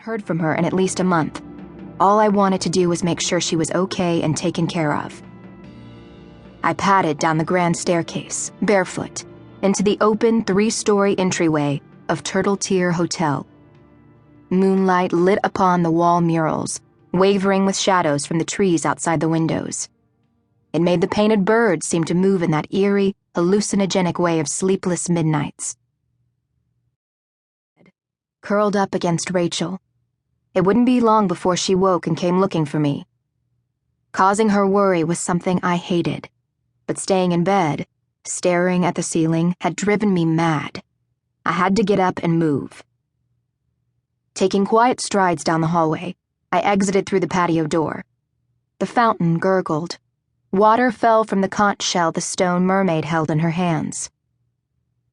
heard from her in at least a month. All I wanted to do was make sure she was okay and taken care of. I padded down the grand staircase, barefoot, into the open 3-story entryway of Turtle Tier Hotel. Moonlight lit upon the wall murals, wavering with shadows from the trees outside the windows. It made the painted birds seem to move in that eerie, hallucinogenic way of sleepless midnights. Curled up against Rachael. It wouldn't be long before she woke and came looking for me. Causing her worry was something I hated, but staying in bed, staring at the ceiling, had driven me mad. I had to get up and move. Taking quiet strides down the hallway, I exited through the patio door. The fountain gurgled. Water fell from the conch shell the stone mermaid held in her hands.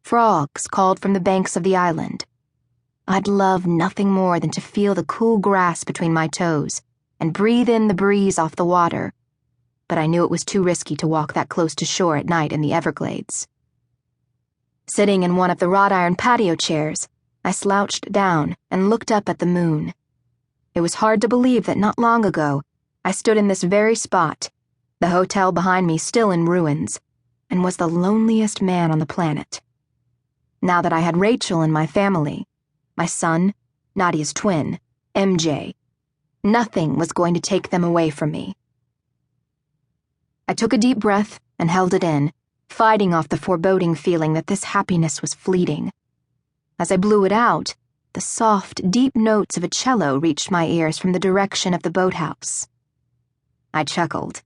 Frogs called from the banks of the island. I'd love nothing more than to feel the cool grass between my toes and breathe in the breeze off the water, but I knew it was too risky to walk that close to shore at night in the Everglades. Sitting in one of the wrought iron patio chairs, I slouched down and looked up at the moon. It was hard to believe that not long ago, I stood in this very spot, the hotel behind me still in ruins, and was the loneliest man on the planet. Now that I had Rachael in my family, my son, Nadia's twin, MJ, nothing was going to take them away from me. I took a deep breath and held it in, fighting off the foreboding feeling that this happiness was fleeting. As I blew it out, the soft, deep notes of a cello reached my ears from the direction of the boathouse. I chuckled.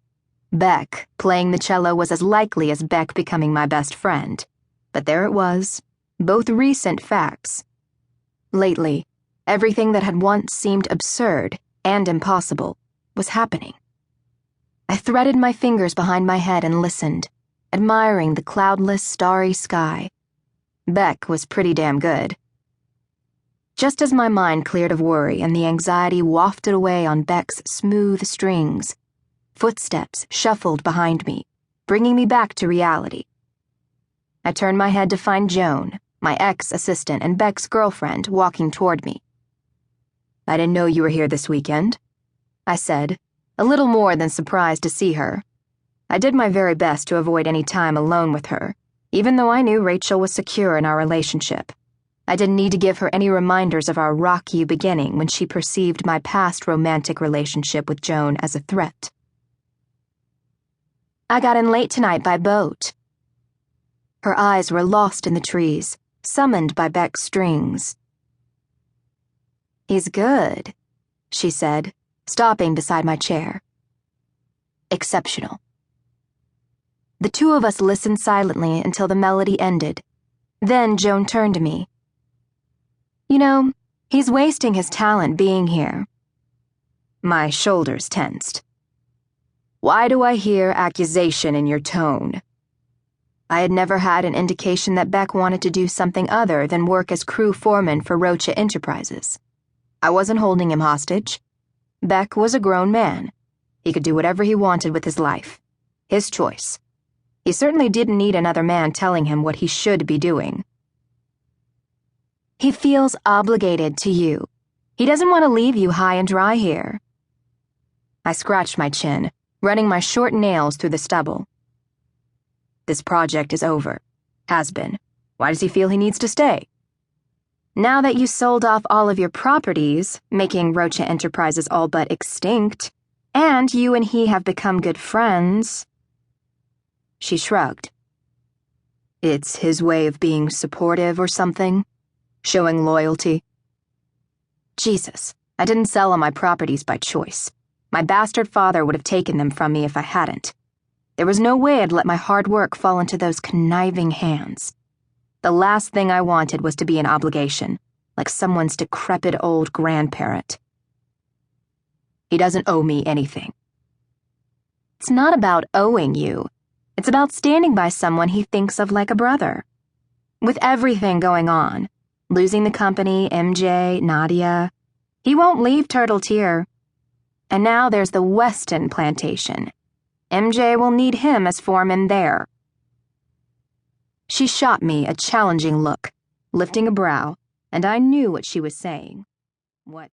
Beck playing the cello was as likely as Beck becoming my best friend. But there it was, both recent facts. Lately, everything that had once seemed absurd and impossible was happening. I threaded my fingers behind my head and listened, admiring the cloudless, starry sky. Beck was pretty damn good. Just as my mind cleared of worry and the anxiety wafted away on Beck's smooth strings, footsteps shuffled behind me, bringing me back to reality. I turned my head to find Joan, my ex-assistant and Beck's girlfriend, walking toward me. "I didn't know you were here this weekend," I said, a little more than surprised to see her. I did my very best to avoid any time alone with her, even though I knew Rachael was secure in our relationship. I didn't need to give her any reminders of our rocky beginning when she perceived my past romantic relationship with Joan as a threat. "I got in late tonight by boat." Her eyes were lost in the trees, summoned by Beck's strings. "He's good," she said, stopping beside my chair. "Exceptional." The two of us listened silently until the melody ended. Then Joan turned to me. "You know, he's wasting his talent being here." My shoulders tensed. Why do I hear accusation in your tone? I had never had an indication that Beck wanted to do something other than work as crew foreman for Rocha Enterprises. I wasn't holding him hostage. Beck was a grown man. He could do whatever he wanted with his life. His choice. He certainly didn't need another man telling him what he should be doing. "He feels obligated to you. He doesn't want to leave you high and dry here." I scratched my chin, running my short nails through the stubble. "This project is over. Has been. Why does he feel he needs to stay?" "Now that you sold off all of your properties, making Rocha Enterprises all but extinct, and you and he have become good friends." She shrugged. "It's his way of being supportive or something? Showing loyalty?" Jesus, I didn't sell all my properties by choice. My bastard father would have taken them from me if I hadn't. There was no way I'd let my hard work fall into those conniving hands. The last thing I wanted was to be an obligation, like someone's decrepit old grandparent. "He doesn't owe me anything." "It's not about owing you. It's about standing by someone he thinks of like a brother. With everything going on, losing the company, MJ, Nadia, he won't leave Turtle Tier. And now there's the Weston plantation. MJ will need him as foreman there." She shot me a challenging look, lifting a brow, and I knew what she was saying. What